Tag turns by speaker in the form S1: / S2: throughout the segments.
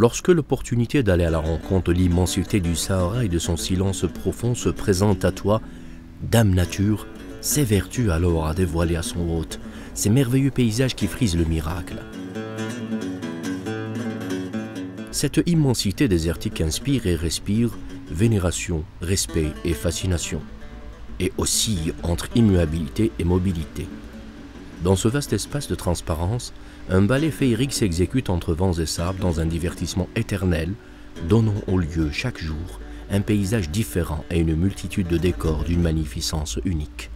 S1: Lorsque l'opportunité d'aller à la rencontre de l'immensité du Sahara et de son silence profond se présente à toi, Dame Nature s'évertue alors à dévoiler à son hôte ces merveilleux paysages qui frisent le miracle. Cette immensité désertique inspire et respire vénération, respect et fascination, et oscille entre immuabilité et mobilité. Dans ce vaste espace de transparence, un ballet féerique s'exécute entre vents et sables dans un divertissement éternel, donnant au lieu chaque jour un paysage différent et une multitude de décors d'une magnificence unique.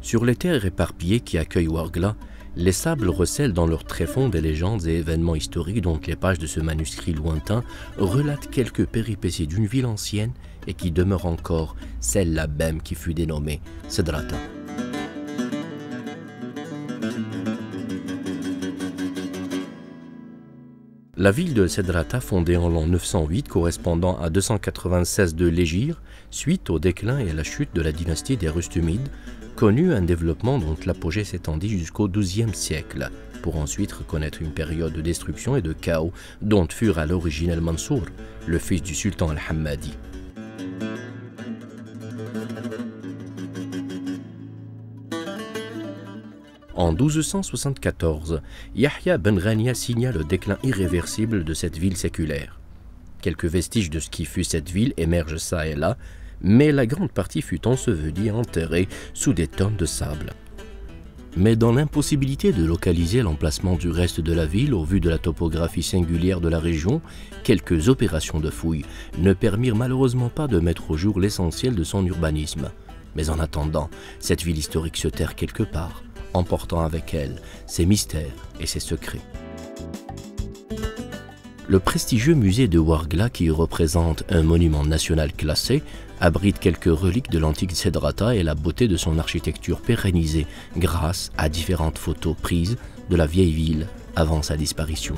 S1: Sur les terres éparpillées qui accueillent Ouargla, les sables recèlent dans leurs tréfonds des légendes et événements historiques dont les pages de ce manuscrit lointain relatent quelques péripéties d'une ville ancienne et qui demeure encore celle-là même qui fut dénommée Sedrata. La ville de Sedrata, fondée en l'an 908, correspondant à 296 de l'Hégire, suite au déclin et à la chute de la dynastie des Rustumides, connut un développement dont l'apogée s'étendit jusqu'au XIIe siècle, pour ensuite connaître une période de destruction et de chaos dont furent à l'origine Al-Mansour, le fils du sultan Al-Hammadi. En 1274, Yahya ben Ghania signa le déclin irréversible de cette ville séculaire. Quelques vestiges de ce qui fut cette ville émergent çà et là, mais la grande partie fut ensevelie et enterrée sous des tonnes de sable. Mais dans l'impossibilité de localiser l'emplacement du reste de la ville au vu de la topographie singulière de la région, quelques opérations de fouilles ne permirent malheureusement pas de mettre au jour l'essentiel de son urbanisme. Mais en attendant, cette ville historique se terre quelque part, emportant avec elle ses mystères et ses secrets. Le prestigieux musée de Ouargla, qui représente un monument national classé, abrite quelques reliques de l'antique Sedrata et la beauté de son architecture pérennisée grâce à différentes photos prises de la vieille ville avant sa disparition.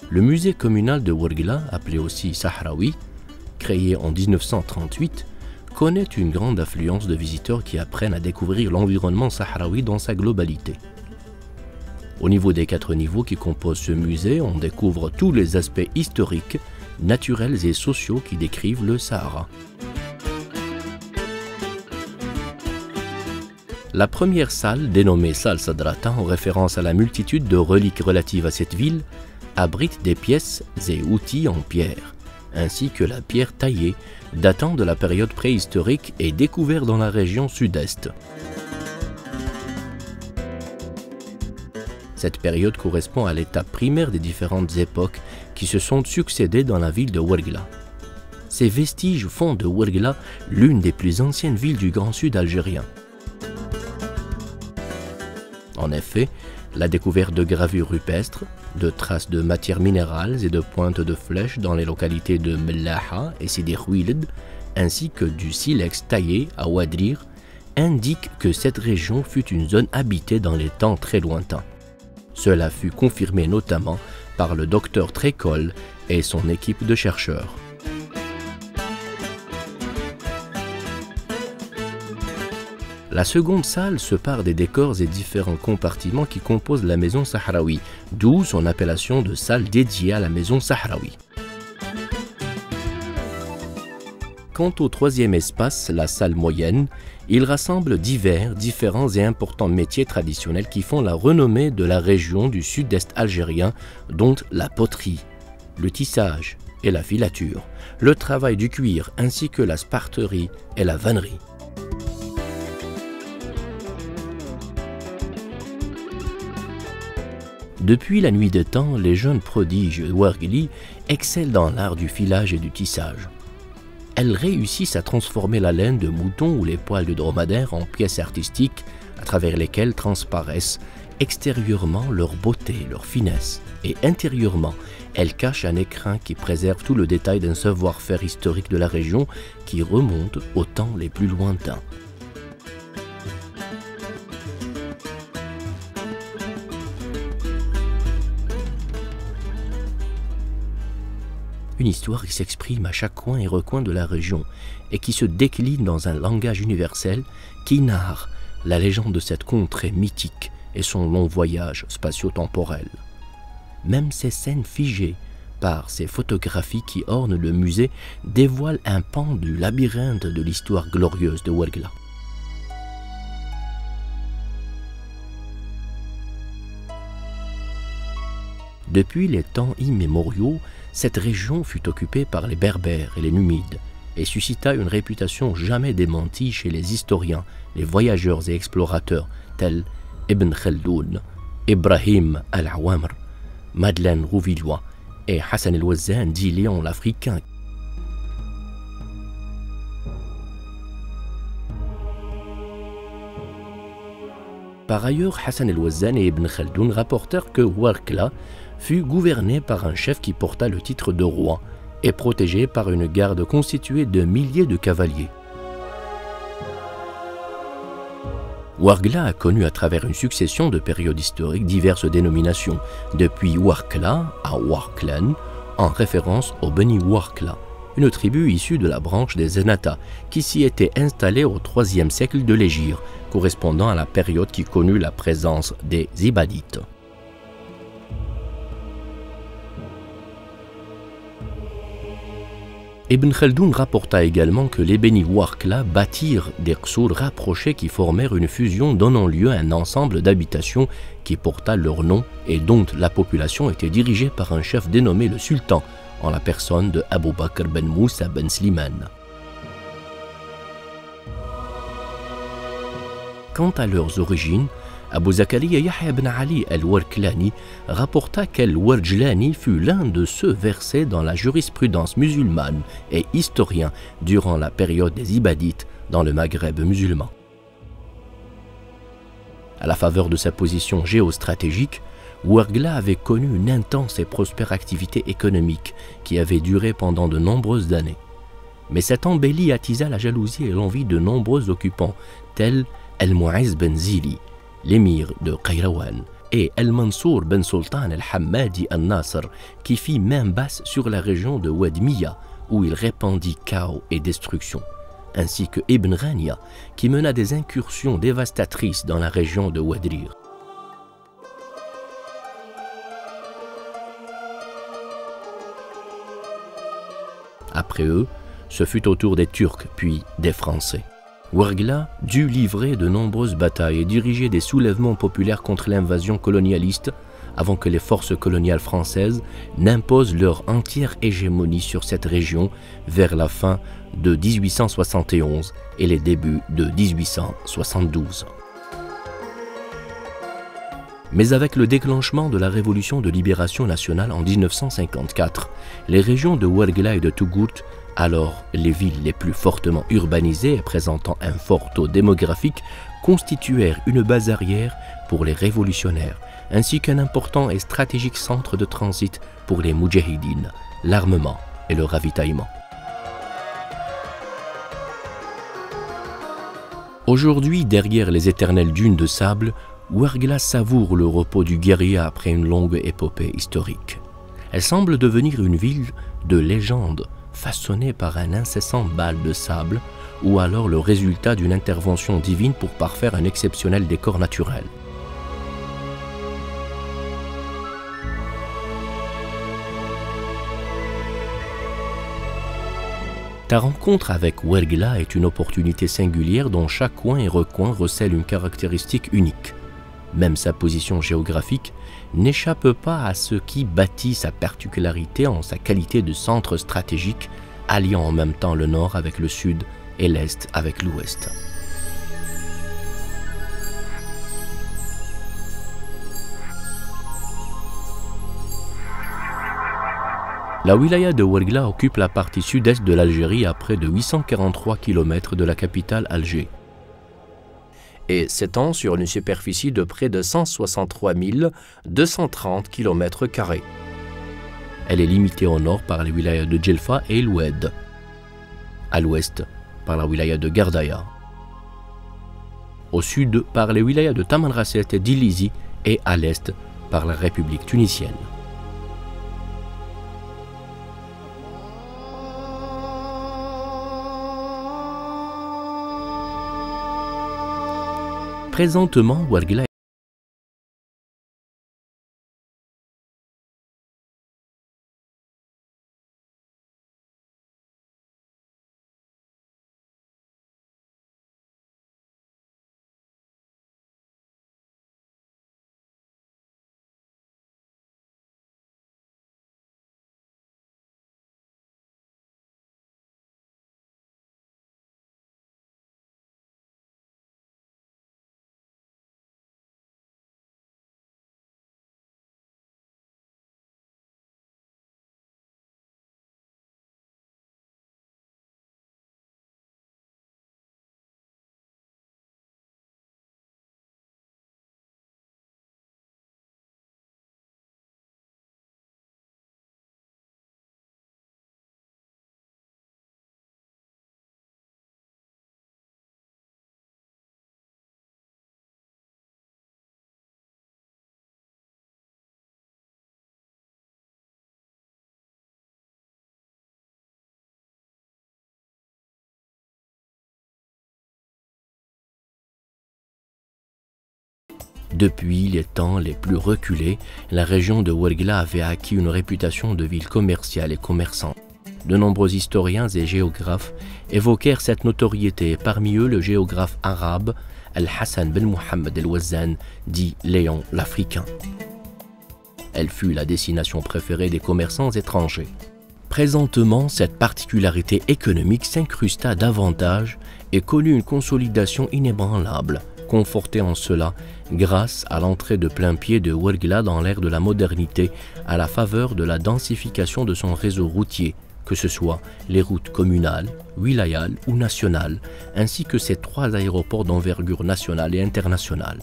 S1: Le musée communal de Ouargla, appelé aussi Sahraoui, créé en 1938, connaît une grande affluence de visiteurs qui apprennent à découvrir l'environnement sahraoui dans sa globalité. Au niveau des 4 niveaux qui composent ce musée, on découvre tous les aspects historiques, naturels et sociaux qui décrivent le Sahara. La première salle, dénommée salle Sedrata en référence à la multitude de reliques relatives à cette ville, abrite des pièces et outils en pierre, ainsi que la pierre taillée, datant de la période préhistorique et découverte dans la région sud-est. Cette période correspond à l'étape primaire des différentes époques qui se sont succédées dans la ville de Ouargla. Ces vestiges font de Ouargla l'une des plus anciennes villes du Grand Sud algérien. En effet, la découverte de gravures rupestres, de traces de matières minérales et de pointes de flèches dans les localités de Mellaha et Sidi Khouiled, ainsi que du silex taillé à Ouadrir, indiquent que cette région fut une zone habitée dans les temps très lointains. Cela fut confirmé notamment par le docteur Trécol et son équipe de chercheurs. La seconde salle se part des décors et différents compartiments qui composent la maison Sahraoui, d'où son appellation de salle dédiée à la maison Sahraoui. Quant au troisième espace, la salle moyenne, il rassemble divers, différents et importants métiers traditionnels qui font la renommée de la région du sud-est algérien, dont la poterie, le tissage et la filature, le travail du cuir ainsi que la sparterie et la vannerie. Depuis la nuit des temps, les jeunes prodiges ouarglis excellent dans l'art du filage et du tissage. Elles réussissent à transformer la laine de mouton ou les poils de dromadaire en pièces artistiques à travers lesquelles transparaissent extérieurement leur beauté, leur finesse, et intérieurement, elles cachent un écrin qui préserve tout le détail d'un savoir-faire historique de la région qui remonte aux temps les plus lointains. Une histoire qui s'exprime à chaque coin et recoin de la région et qui se décline dans un langage universel qui narre la légende de cette contrée mythique et son long voyage spatio-temporel. Même ces scènes figées par ces photographies qui ornent le musée dévoilent un pan du labyrinthe de l'histoire glorieuse de Ouargla. Depuis les temps immémoriaux, cette région fut occupée par les Berbères et les Numides et suscita une réputation jamais démentie chez les historiens, les voyageurs et explorateurs tels Ibn Khaldoun, Ibrahim al-Awamr, Madeleine Rouvillois et Hassan el-Wazzan dit Léon l'Africain. Par ailleurs, Hassan el-Wazzan et Ibn Khaldoun rapportèrent que Ouargla fut gouverné par un chef qui porta le titre de roi et protégé par une garde constituée de milliers de cavaliers. Ouargla a connu à travers une succession de périodes historiques diverses dénominations, depuis Ouarkla à Ouarklan, en référence aux Beni Ouarkla, une tribu issue de la branche des Zenata, qui s'y était installée au IIIe siècle de l'Hégire, correspondant à la période qui connut la présence des Ibadites. Ibn Khaldoun rapporta également que les Beni Ouarkla bâtirent des qsours rapprochés qui formèrent une fusion donnant lieu à un ensemble d'habitations qui porta leur nom et dont la population était dirigée par un chef dénommé le sultan, en la personne de Abou Bakr ben Moussa ben Slimane. Quant à leurs origines, Abou Zakaria Yahya ibn Ali al-Warklani rapporta qu'al-Warjlani fut l'un de ceux versés dans la jurisprudence musulmane et historien durant la période des Ibadites dans le Maghreb musulman. À la faveur de sa position géostratégique, Ouargla avait connu une intense et prospère activité économique qui avait duré pendant de nombreuses années. Mais cette embellie attisa la jalousie et l'envie de nombreux occupants, tels Al-Mu'izz ben Zili, l'émir de Qayrawan, et Al-Mansour ben Sultan al-Hammadi al-Nasr, qui fit main basse sur la région de Ouadmiya, où il répandit chaos et destruction, ainsi que Ibn Ghania, qui mena des incursions dévastatrices dans la région de Ouadrir. Après eux, ce fut au tour des Turcs, puis des Français. Ouargla dut livrer de nombreuses batailles et diriger des soulèvements populaires contre l'invasion colonialiste avant que les forces coloniales françaises n'imposent leur entière hégémonie sur cette région vers la fin de 1871 et les débuts de 1872. Mais avec le déclenchement de la Révolution de libération nationale en 1954, les régions de Ouargla et de Tougout, alors les villes les plus fortement urbanisées et présentant un fort taux démographique, constituèrent une base arrière pour les révolutionnaires, ainsi qu'un important et stratégique centre de transit pour les moudjahidines, l'armement et le ravitaillement. Aujourd'hui, derrière les éternelles dunes de sable, Ouargla savoure le repos du guerrier après une longue épopée historique. Elle semble devenir une ville de légende, façonnée par un incessant bal de sable, ou alors le résultat d'une intervention divine pour parfaire un exceptionnel décor naturel. Ta rencontre avec Ouargla est une opportunité singulière dont chaque coin et recoin recèle une caractéristique unique. Même sa position géographique n'échappe pas à ce qui bâtit sa particularité en sa qualité de centre stratégique, alliant en même temps le nord avec le sud et l'est avec l'ouest. La wilaya de Ouargla occupe la partie sud-est de l'Algérie à près de 843 km de la capitale Alger et s'étend sur une superficie de près de 163 230 km². Elle est limitée au nord par les wilayas de Djelfa et El Oued, à l'ouest par la wilaya de Gardaya, au sud par les wilayas de Tamanrasset et d'Ilizi et à l'est par la République tunisienne. Présentement, Ouargla Depuis les temps les plus reculés, la région de Ouargla avait acquis une réputation de ville commerciale et commerçante. De nombreux historiens et géographes évoquèrent cette notoriété, parmi eux le géographe arabe Al-Hassan ben Mohammed el-Wazzan, dit Léon l'Africain. Elle fut la destination préférée des commerçants étrangers. Présentement, cette particularité économique s'incrusta davantage et connut une consolidation inébranlable, confortée en cela grâce à l'entrée de plain-pied de Ouargla dans l'ère de la modernité à la faveur de la densification de son réseau routier, que ce soit les routes communales, wilayales ou nationales, ainsi que ses 3 aéroports d'envergure nationale et internationale.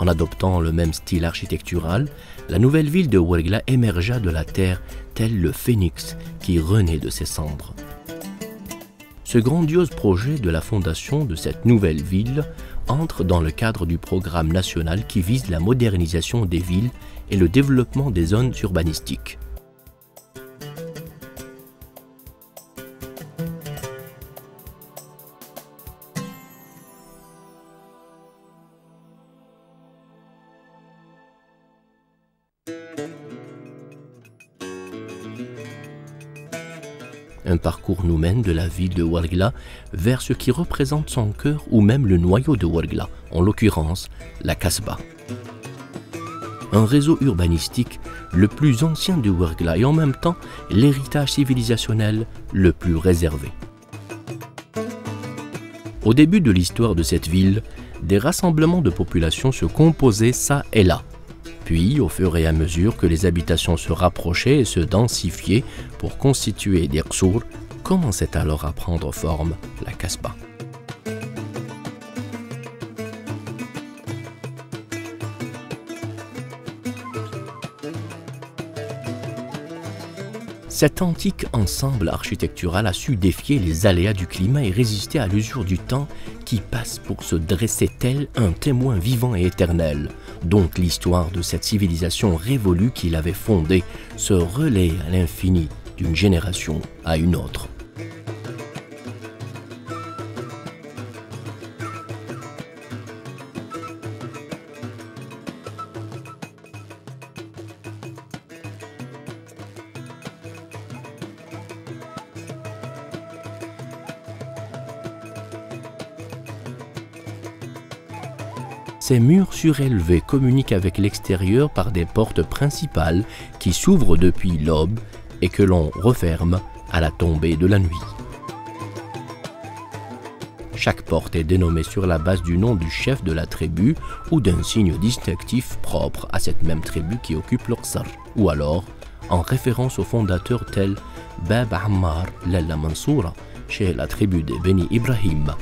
S1: En adoptant le même style architectural, la nouvelle ville de Ouargla émergea de la terre tel le phénix qui renaît de ses cendres. Ce grandiose projet de la fondation de cette nouvelle ville entre dans le cadre du programme national qui vise la modernisation des villes et le développement des zones urbanistiques. Un parcours nous mène de la ville de Ouargla vers ce qui représente son cœur ou même le noyau de Ouargla, en l'occurrence la Kasbah. un réseau urbanistique le plus ancien de Ouargla et en même temps l'héritage civilisationnel le plus réservé. Au début de l'histoire de cette ville, des rassemblements de population se composaient ça et là. Puis, au fur et à mesure que les habitations se rapprochaient et se densifiaient pour constituer des qsour, commençait alors à prendre forme la Kasbah. Cet antique ensemble architectural a su défier les aléas du climat et résister à l'usure du temps qui passe pour se dresser tel un témoin vivant et éternel, dont l'histoire de cette civilisation révolue qu'il avait fondée se relaie à l'infini d'une génération à une autre. Ces murs surélevés communiquent avec l'extérieur par des portes principales qui s'ouvrent depuis l'aube et que l'on referme à la tombée de la nuit. Chaque porte est dénommée sur la base du nom du chef de la tribu ou d'un signe distinctif propre à cette même tribu qui occupe l'Oqsar, ou alors en référence au fondateur tel Bab Ammar Lalla Mansoura chez la tribu des Beni Ibrahim,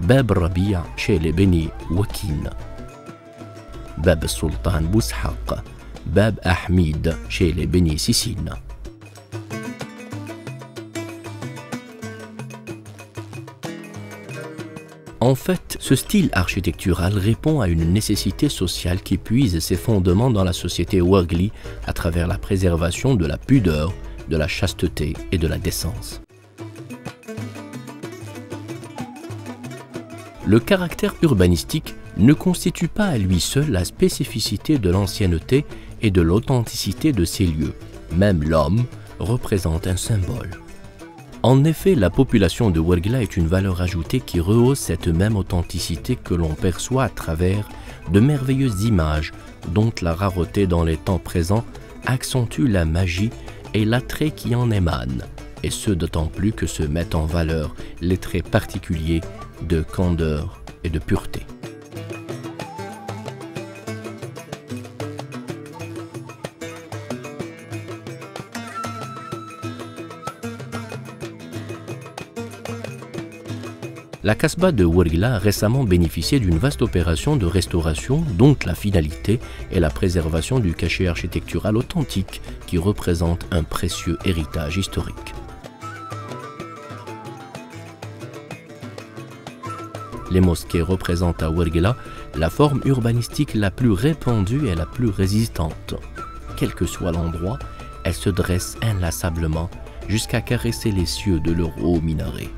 S1: Bab Rabia chez les Beni Wakin, Bab Sultan Boushaq, Bab Ahmid chez les Beni Sissine. En fait, ce style architectural répond à une nécessité sociale qui puise ses fondements dans la société ouargli à travers la préservation de la pudeur, de la chasteté et de la décence. Le caractère urbanistique ne constitue pas à lui seul la spécificité de l'ancienneté et de l'authenticité de ces lieux. Même l'homme représente un symbole. En effet, la population de Ouargla est une valeur ajoutée qui rehausse cette même authenticité que l'on perçoit à travers de merveilleuses images dont la rareté dans les temps présents accentue la magie et l'attrait qui en émane, et ce d'autant plus que se mettent en valeur les traits particuliers de candeur et de pureté. La Kasbah de Ouargla a récemment bénéficié d'une vaste opération de restauration dont la finalité est la préservation du cachet architectural authentique qui représente un précieux héritage historique. Les mosquées représentent à Ouargla la forme urbanistique la plus répandue et la plus résistante. Quel que soit l'endroit, elles se dressent inlassablement jusqu'à caresser les cieux de leurs hauts minarets.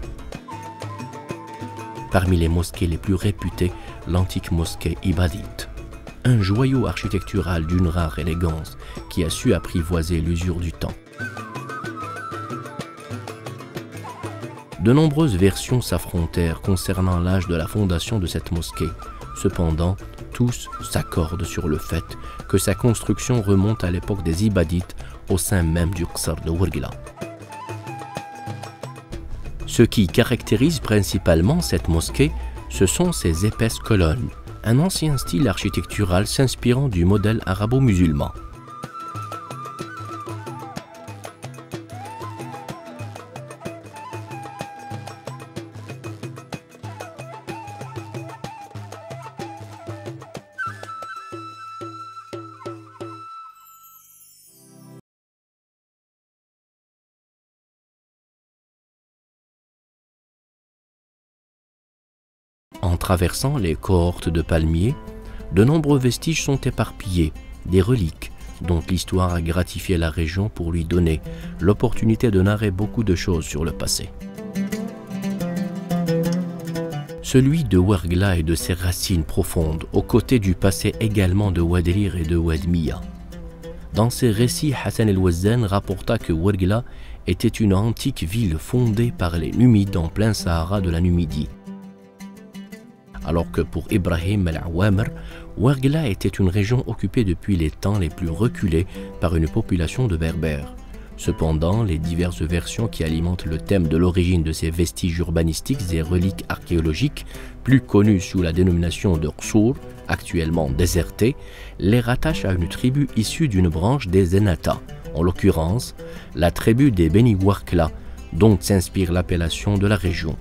S1: Parmi les mosquées les plus réputées, l'antique mosquée ibadite, un joyau architectural d'une rare élégance qui a su apprivoiser l'usure du temps. De nombreuses versions s'affrontèrent concernant l'âge de la fondation de cette mosquée. Cependant, tous s'accordent sur le fait que sa construction remonte à l'époque des Ibadites au sein même du Qsar de Ouargla. Ce qui caractérise principalement cette mosquée, ce sont ses épaisses colonnes, un ancien style architectural s'inspirant du modèle arabo-musulman. En traversant les cohortes de palmiers, de nombreux vestiges sont éparpillés, des reliques dont l'histoire a gratifié la région pour lui donner l'opportunité de narrer beaucoup de choses sur le passé. Celui de Ouargla et de ses racines profondes, aux côtés du passé également de Ouadrir et de Ouadmiya. Dans ses récits, Hassan el-Wazzan rapporta que Ouargla était une antique ville fondée par les Numides en plein Sahara de la Numidie. alors que pour Ibrahim al-Awamr, Ouargla était une région occupée depuis les temps les plus reculés par une population de Berbères. Cependant, les diverses versions qui alimentent le thème de l'origine de ces vestiges urbanistiques et reliques archéologiques, plus connus sous la dénomination de Qsour, actuellement désertés, les rattachent à une tribu issue d'une branche des Zenata, en l'occurrence la tribu des Beni Ouargla, dont s'inspire l'appellation de la région.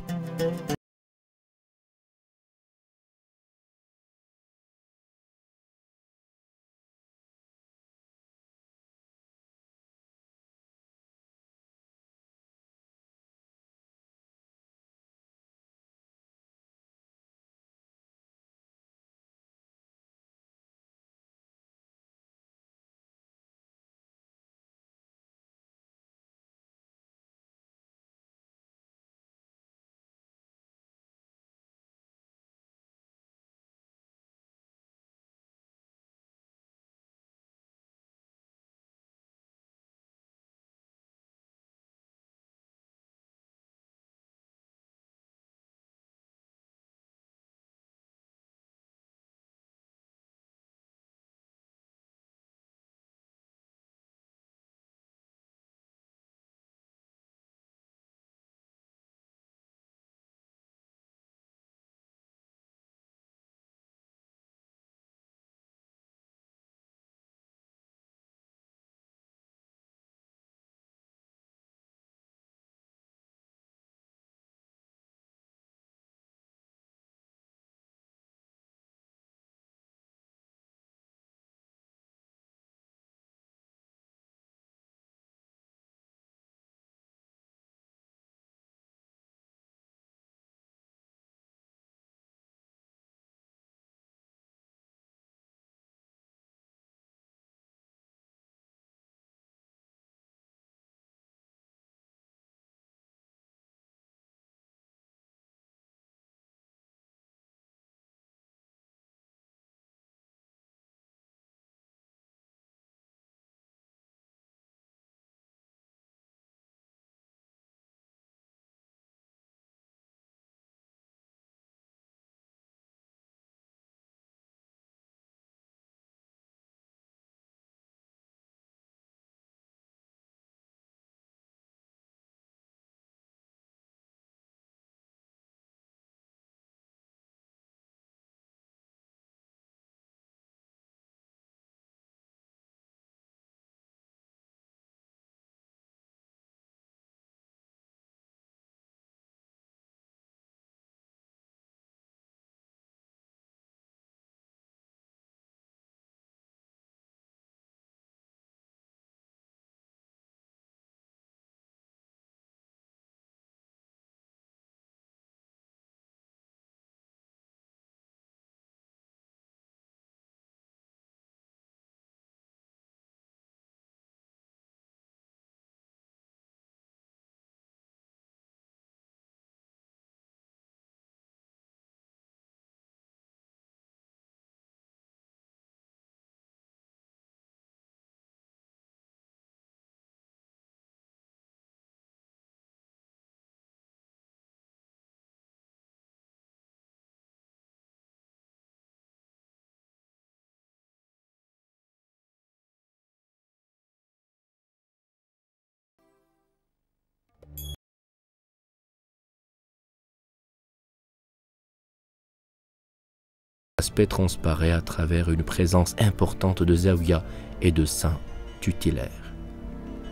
S1: L'aspect transparaît à travers une présence importante de zaouïa et de saints tutélaires.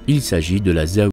S1: Il s'agit de la zaouïa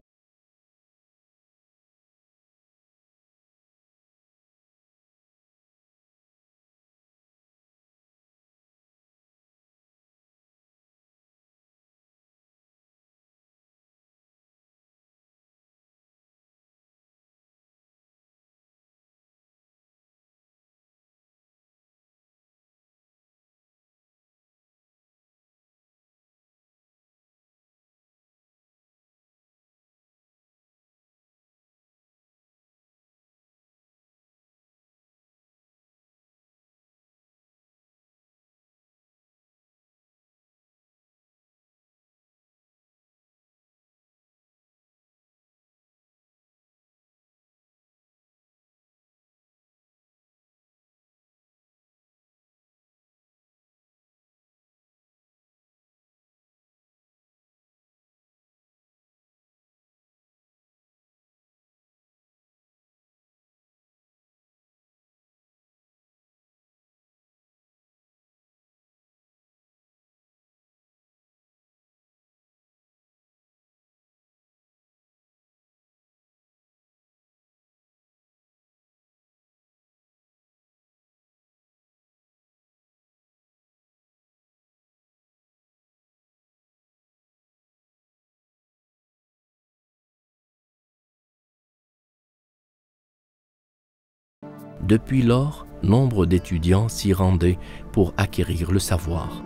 S1: Depuis lors, nombre d'étudiants s'y rendaient pour acquérir le savoir.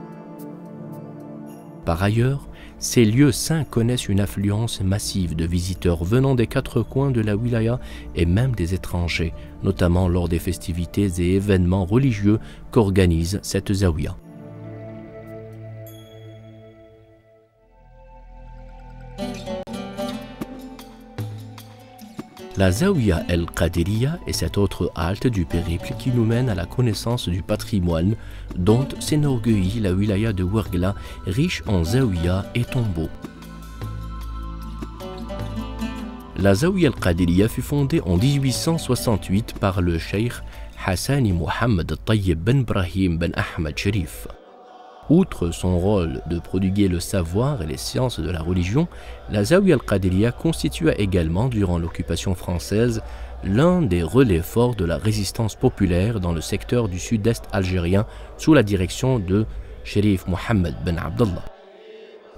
S1: Par ailleurs, ces lieux saints connaissent une affluence massive de visiteurs venant des quatre coins de la wilaya et même des étrangers, notamment lors des festivités et événements religieux qu'organise cette zaouia. La Zaouia el-Qadiriya est cette autre halte du périple qui nous mène à la connaissance du patrimoine dont s'enorgueillit la wilaya de Ouargla, riche en zaouia et tombeaux. La Zaouia el-Qadiriya fut fondée en 1868 par le cheikh Hassani Mohammed Tayyib ben Brahim ben Ahmed Sherif. Outre son rôle de prodiguer le savoir et les sciences de la religion, la Zaouia el-Qadiriya constitua également, durant l'occupation française, l'un des relais forts de la résistance populaire dans le secteur du sud-est algérien sous la direction de Sherif Mohammed ben Abdallah.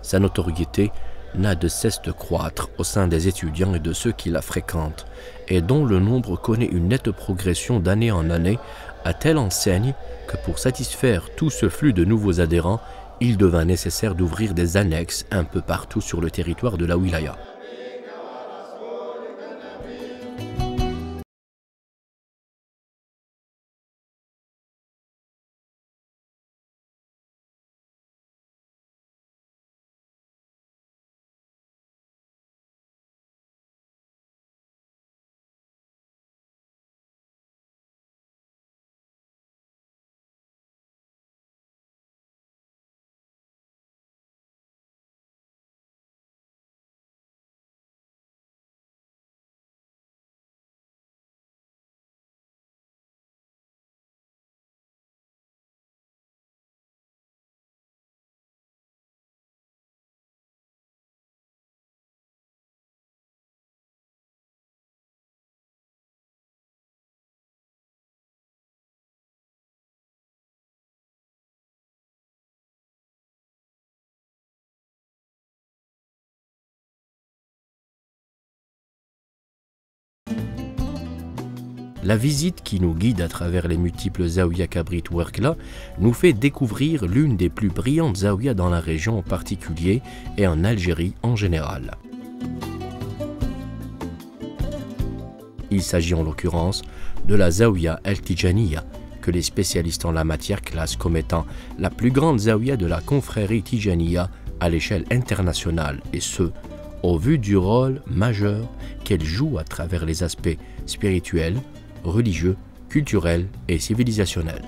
S1: Sa notoriété n'a de cesse de croître au sein des étudiants et de ceux qui la fréquentent, et dont le nombre connaît une nette progression d'année en année, à telle enseigne que pour satisfaire tout ce flux de nouveaux adhérents, il devint nécessaire d'ouvrir des annexes un peu partout sur le territoire de la wilaya. La visite qui nous guide à travers les multiples zaouia Kabrit Ouargla nous fait découvrir l'une des plus brillantes zaouias dans la région en particulier et en Algérie en général. Il s'agit en l'occurrence de la Zaouia el-Tijaniya, que les spécialistes en la matière classent comme étant la plus grande zaouia de la confrérie Tijaniya à l'échelle internationale, et ce, au vu du rôle majeur qu'elle joue à travers les aspects spirituels, religieux, culturels et civilisationnels.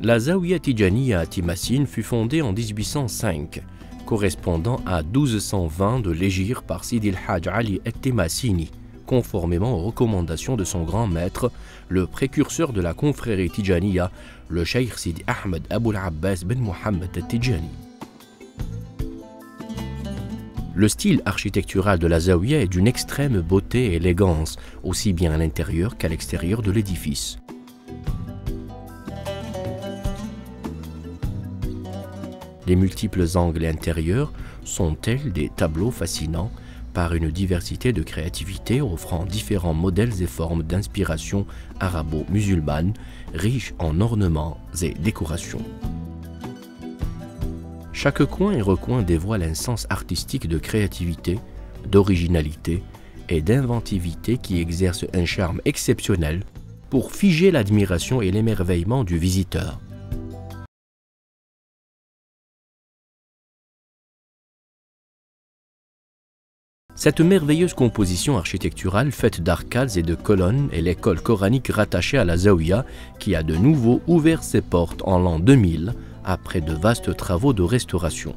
S1: La Zaouia Tijaniya à Timassine fut fondée en 1805, correspondant à 1220 de l'hégire par Sidi el-Hajj Ali el-Timassini, conformément aux recommandations de son grand maître, le précurseur de la confrérie Tijaniya, le cheikh Sidi Ahmed Abou al-Abbas ben Mohammed el-Tijani. Le style architectural de la Zaouia est d'une extrême beauté et élégance, aussi bien à l'intérieur qu'à l'extérieur de l'édifice. Les multiples angles intérieurs sont tels des tableaux fascinants par une diversité de créativité offrant différents modèles et formes d'inspiration arabo-musulmane, riches en ornements et décorations. Chaque coin et recoin dévoile un sens artistique de créativité, d'originalité et d'inventivité qui exerce un charme exceptionnel pour figer l'admiration et l'émerveillement du visiteur. Cette merveilleuse composition architecturale faite d'arcades et de colonnes est l'école coranique rattachée à la Zaouia qui a de nouveau ouvert ses portes en l'an 2000 après de vastes travaux de restauration.